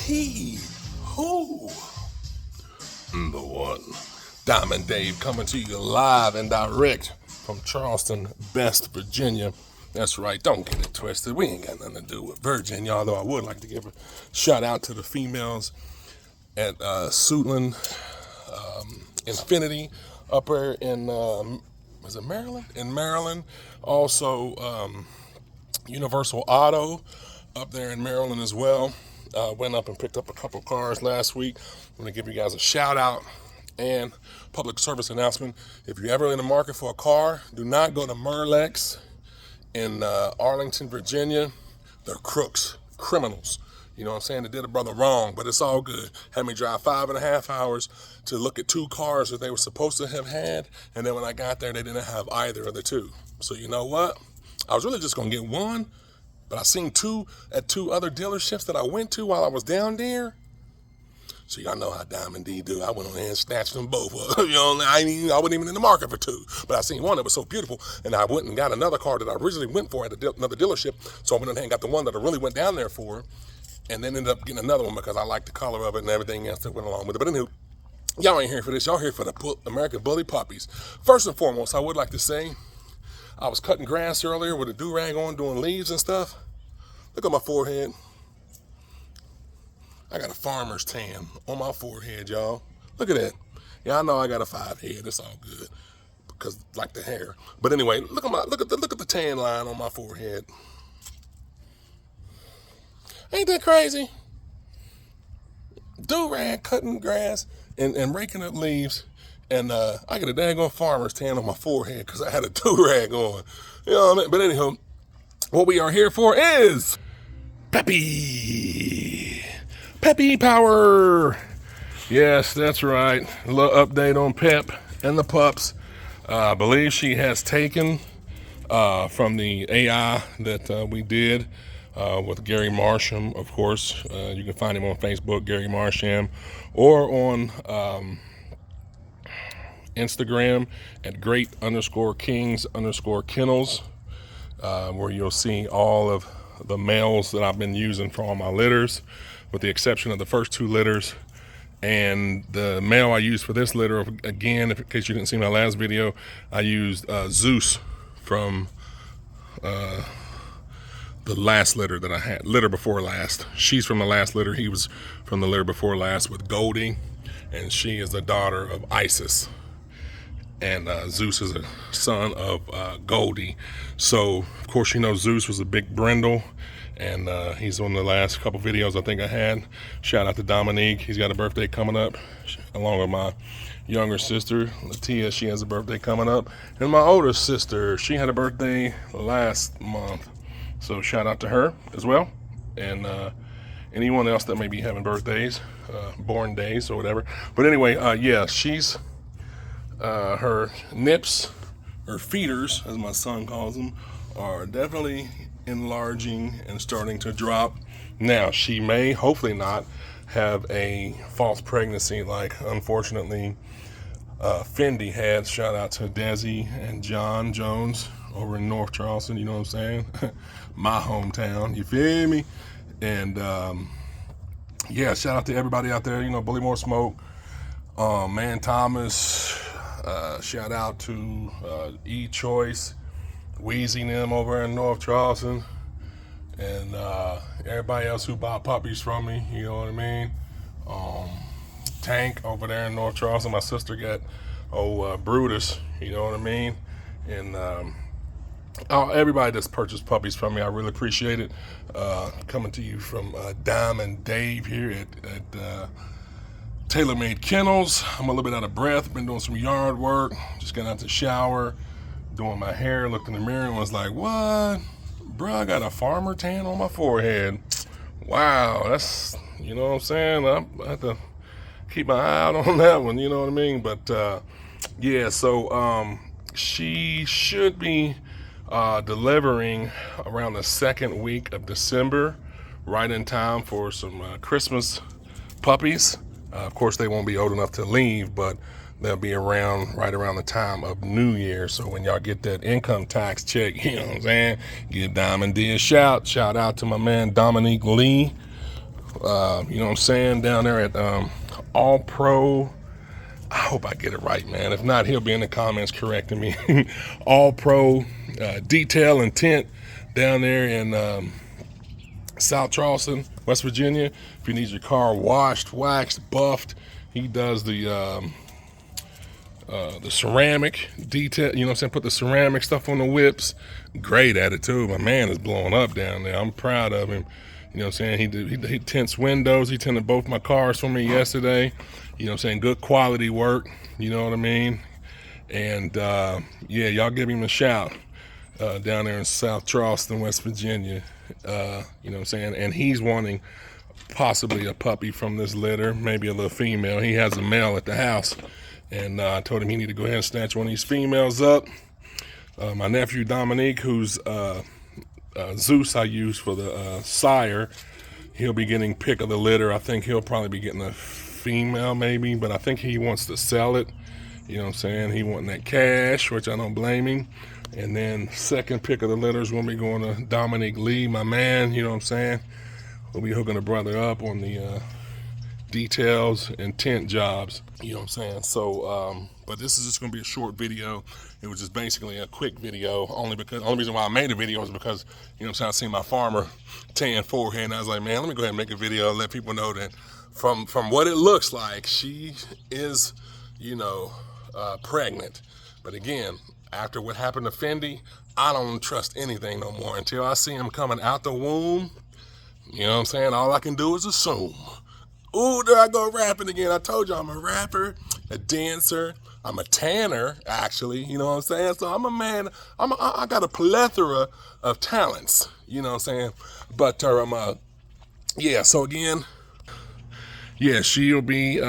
He who the one. Diamond Dave coming to you live and direct from Charleston, West Virginia. That's right, don't get it twisted. We ain't got nothing to do with Virginia, although I would like to give a shout out to the females at Suitland Infinity up there in, was it Maryland? In Maryland. Also, Universal Auto up there in Maryland as well. Went up and picked up a couple cars last week. I'm going to give you guys a shout out and public service announcement. If you're ever in the market for a car, do not go to Merlex in Arlington, Virginia. They're crooks, criminals. You know what I'm saying? They did a brother wrong, but it's all good. Had me drive 5.5 hours to look at 2 cars that they were supposed to have had, and then when I got there, they didn't have either of the 2. So you know what? I was really just going to get one, but I seen 2 at 2 other dealerships that I went to while I was down there. So y'all know how Diamond D do. I went on there and snatched them both. You know, I wasn't even in the market for 2, but I seen one that was so beautiful, and I went and got another car that I originally went for at another dealership. So I went ahead and got the one that I really went down there for, and then ended up getting another one because I liked the color of it and everything else that went along with it. But anywho, y'all ain't here for this. Y'all here for the American Bully Puppies. First and foremost, I would like to say, I was cutting grass earlier with a do-rag on, doing leaves and stuff. Look at my forehead. I got a farmer's tan on my forehead, y'all. Look at that. Yeah, I know I got a 5 head. It's all good because like the hair. But anyway, look at the tan line on my forehead. Ain't that crazy? Do-rag, cutting grass and raking up leaves, and I got a daggone farmer's tan on my forehead because I had a do-rag on. You know what I mean? But anywho, what we are here for is Peppy Power. Yes, that's right. A little update on Pep and the pups. I believe she has taken from the AI that we did with Gary Marsham, of course. You can find him on Facebook, Gary Marsham, or on Instagram at great_kings_kennels, where you'll see all of the males that I've been using for all my litters, with the exception of the first 2 litters. And the male I used for this litter, again, in case you didn't see my last video, I used Zeus from the last litter that I had, litter before last. She's from the last litter. He was from the litter before last with Goldie, and she is the daughter of Isis. And Zeus is a son of Goldie. So, of course, you know Zeus was a big brindle, and he's on the last couple videos I think I had. Shout out to Dominique. He's got a birthday coming up, along with my younger sister, Latia. She has a birthday coming up. And my older sister, she had a birthday last month. So shout out to her as well. And anyone else that may be having birthdays, born days or whatever. But anyway, yeah, she's... her nips, or feeders, as my son calls them, are definitely enlarging and starting to drop. Now, she may, hopefully not, have a false pregnancy like, unfortunately, Fendi had. Shout out to Desi and John Jones over in North Charleston, you know what I'm saying? My hometown, you feel me? And, yeah, shout out to everybody out there, you know, Bully More Smoke, Man Thomas, shout out to E-Choice, Wheezy and them over in North Charleston, and everybody else who bought puppies from me, you know what I mean? Tank over there in North Charleston. My sister got Brutus, you know what I mean? And everybody that's purchased puppies from me, I really appreciate it. Coming to you from Diamond Dave here at TaylorMade Kennels. I'm a little bit out of breath. Been doing some yard work. Just got out the shower, doing my hair. Looked in the mirror and was like, "What, bro? I got a farmer tan on my forehead. Wow, that's, you know what I'm saying. I have to keep my eye out on that one. You know what I mean? But yeah. So she should be delivering around the 2nd week of December, right in time for some Christmas puppies. Of course, they won't be old enough to leave, but they'll be around right around the time of New Year. So when y'all get that income tax check, you know what I'm saying, give Diamond D a shout. Shout out to my man Dominique Lee You know what I'm saying, down there at All Pro. I hope I get it right, man. If not, he'll be in the comments correcting me. All Pro Detail and Tint down there in South Charleston, West Virginia. If you need your car washed, waxed, buffed, he does the ceramic detail, you know what I'm saying? Put the ceramic stuff on the whips. Great at it too. My man is blowing up down there. I'm proud of him. You know what I'm saying? He tints windows. He tinted both my cars for me yesterday. You know what I'm saying? Good quality work. You know what I mean? And yeah, y'all give him a shout down there in South Charleston, West Virginia. You know what I'm saying? And he's wanting possibly a puppy from this litter, maybe a little female. He has a male at the house. And I told him he need to go ahead and snatch one of these females up. My nephew Dominique, who's Zeus I use for the sire, he'll be getting pick of the litter. I think he'll probably be getting a female maybe, but I think he wants to sell it. You know what I'm saying? He wanting that cash, which I don't blame him. And then second pick of the litter is going to be going to Dominique Lee, my man. You know what I'm saying? We'll be hooking the brother up on the details and tint jobs, you know what I'm saying? So but this is just gonna be a short video. It was just basically a quick video, only reason why I made a video is because, you know what I'm saying, I seen my farmer tan forehead and I was like, man, let me go ahead and make a video and let people know that from what it looks like, she is, you know, pregnant. But again, after what happened to Fendi, I don't trust anything no more until I see him coming out the womb. You know what I'm saying? All I can do is assume. Ooh, there I go rapping again. I told you I'm a rapper, a dancer, I'm a tanner, actually. You know what I'm saying? So I'm a man. I got a plethora of talents. You know what I'm saying? But yeah. So again, yeah, she'll be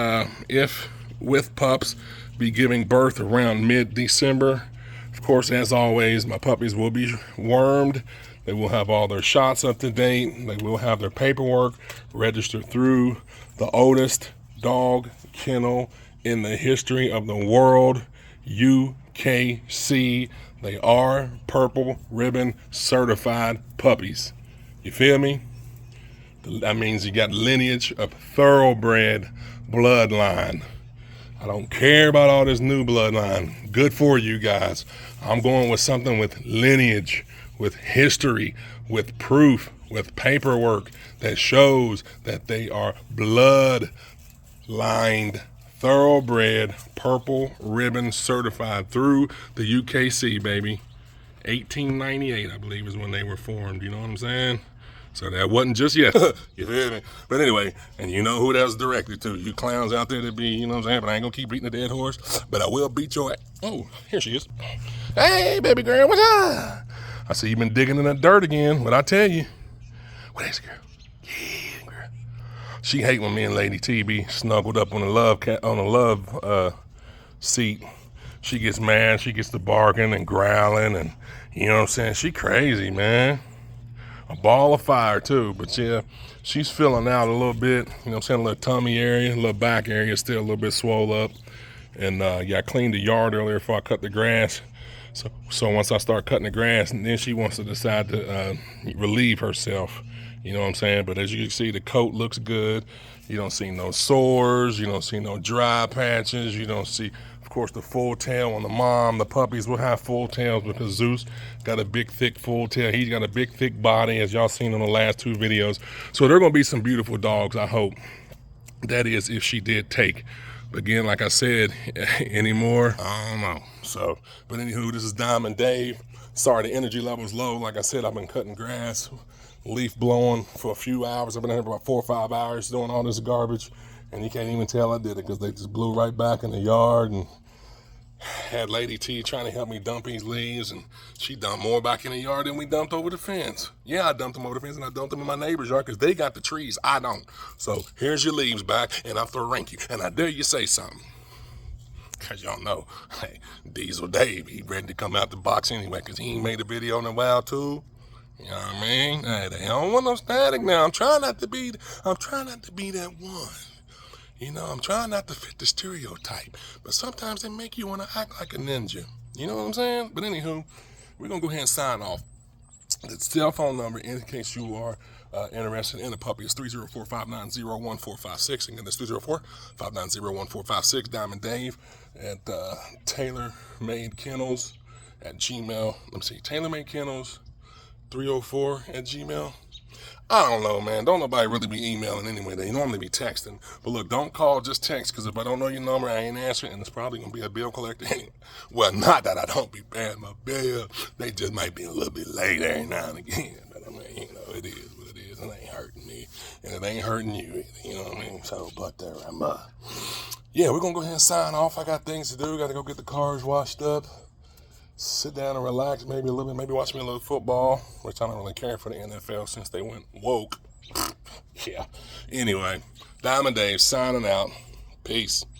if with pups be giving birth around mid-December. Of course, as always, my puppies will be wormed. They will have all their shots up to date. They will have their paperwork registered through the oldest dog kennel in the history of the world, UKC. They are purple ribbon certified puppies. You feel me? That means you got lineage of thoroughbred bloodline. I don't care about all this new bloodline. Good for you guys. I'm going with something with lineage, with history, with proof, with paperwork that shows that they are blood-lined, thoroughbred, purple ribbon certified through the UKC, baby. 1898, I believe, is when they were formed. You know what I'm saying? So that wasn't just yet. You feel me? But anyway, and you know who that was directed to. You clowns out there that be, you know what I'm saying? But I ain't gonna keep beating a dead horse. But I will beat your ass. Oh, here she is. Hey, baby girl, what's up? I see you been digging in the dirt again. What I tell you? What is it, girl? Yeah, girl. She hate when me and Lady T be snuggled up on the love seat. She gets mad. She gets to barking and growling, and you know what I'm saying? She crazy, man. A ball of fire too, but yeah, she's filling out a little bit, you know what I'm saying, a little tummy area, a little back area, still a little bit swole up. And yeah, I cleaned the yard earlier before I cut the grass. So once I start cutting the grass, and then she wants to decide to relieve herself, you know what I'm saying? But as you can see, the coat looks good. You don't see no sores, you don't see no dry patches, you don't see, of course, the full tail on the mom. The puppies will have full tails because Zeus got a big, thick, full tail. He's got a big, thick body, as y'all seen in the last two videos. So they're going to be some beautiful dogs, I hope. That is, if she did take. But again, like I said, anymore, I don't know. So, but anywho, this is Diamond Dave. Sorry, the energy level's low. Like I said, I've been cutting grass, leaf blowing for a few hours. I've been here for about 4 or 5 hours doing all this garbage. And you can't even tell I did it because they just blew right back in the yard. And had Lady T trying to help me dump these leaves, and she dumped more back in the yard than we dumped over the fence. Yeah, I dumped them over the fence, and I dumped them in my neighbor's yard because they got the trees. I don't. So here's your leaves back, and I rank you. And I dare you say something. Because y'all know, hey, Diesel Dave, he ready to come out the box anyway because he ain't made a video in a while, too. You know what I mean? Hey, they don't want no static now. I'm trying not to be that one. You know, I'm trying not to fit the stereotype, but sometimes they make you want to act like a ninja. You know what I'm saying? But anywho, we're going to go ahead and sign off. The cell phone number, in case you are interested in a puppy, is 304-590-1456. Again, that's 304-590-1456. Diamond Dave at TaylorMade Kennels at Gmail. Let me see, TaylorMade Kennels 304 at Gmail. I don't know, man. Don't nobody really be emailing anyway. They normally be texting. But look, don't call, just text, because if I don't know your number, I ain't answering, and it's probably going to be a bill collector anyway. Well, not that I don't be paying my bill. They just might be a little bit late every now and again. But I mean, you know, it is what it is. It ain't hurting me. And it ain't hurting you either. You know what I mean? So, but yeah, we're going to go ahead and sign off. I got things to do. Got to go get the cars washed up. Sit down and relax, maybe a little bit, maybe watch me a little football, which I don't really care for the NFL since they went woke. Yeah. Anyway, Diamond Dave signing out. Peace.